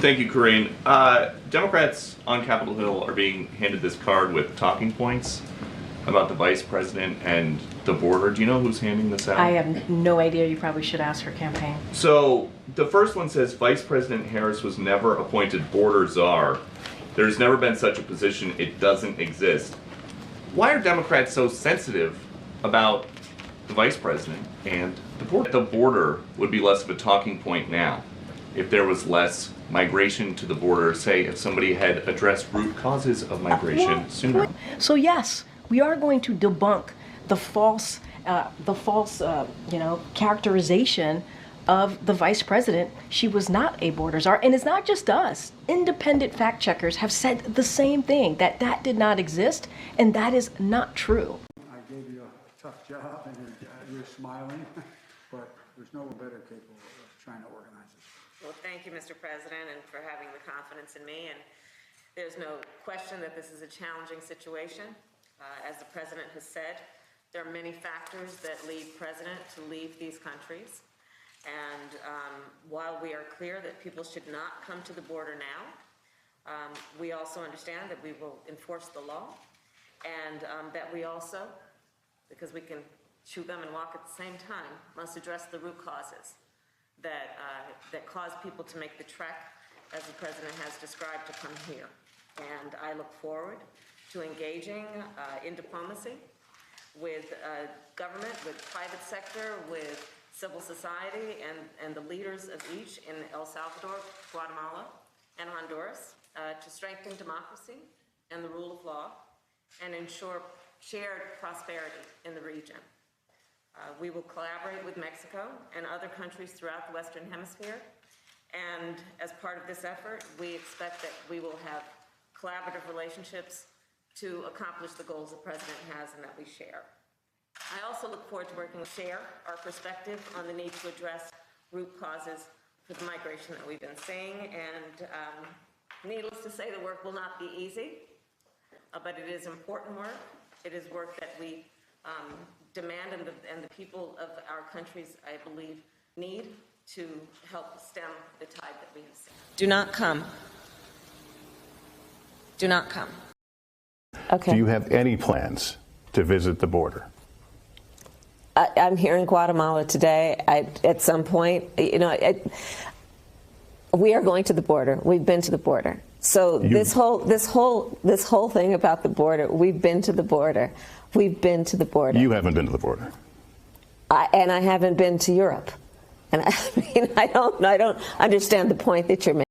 Thank you, Corinne. Democrats on Capitol Hill are being handed this card with talking points about the vice president and the border. Do you know who's handing this out? I have no idea. You probably should ask her campaign. So the first one says Vice President Harris was never appointed border czar. There's never been such a position. It doesn't exist. Why are Democrats so sensitive about the vice president and the border? The border would be less of a talking point now if there was less migration to the border, say if somebody had addressed root causes of migration sooner. So yes, we are going to debunk the false characterization of the vice president. She was not a border czar, and it's not just us. Independent fact checkers have said the same thing, that did not exist, and that is not true. I gave you a tough job, and you're smiling, but there's no one better capable of trying to organize this. Well, thank you, Mr. President, and for having the confidence in me. And there's no question that this is a challenging situation. As the president has said, there are many factors that lead president to leave these countries. And while we are clear that people should not come to the border now, we also understand that we will enforce the law, and that we also, because we can chew gum and walk at the same time, must address the root causes that cause people to make the trek, as the president has described, to come here. And I look forward to engaging in diplomacy with government, with private sector, with civil society, and the leaders of each in El Salvador, Guatemala, and Honduras to strengthen democracy and the rule of law and ensure shared prosperity in the region. We will collaborate with Mexico and other countries throughout the Western Hemisphere, and as part of this effort, we expect that we will have collaborative relationships to accomplish the goals the president has and that we share. I also look forward to working to share our perspective on the need to address root causes for the migration that we've been seeing, and needless to say, the work will not be easy, but it is important work. It is work that we demand, and the people of our countries, I believe, need to help stem the tide that we have seen. Do not come. Do not come. Okay. Do you have any plans to visit the border? I'm here in Guatemala today. At some point, we are going to the border. We've been to the border. So this whole thing about the border, we've been to the border. We've been to the border. You haven't been to the border. And I haven't been to Europe. And I don't understand the point that you're making.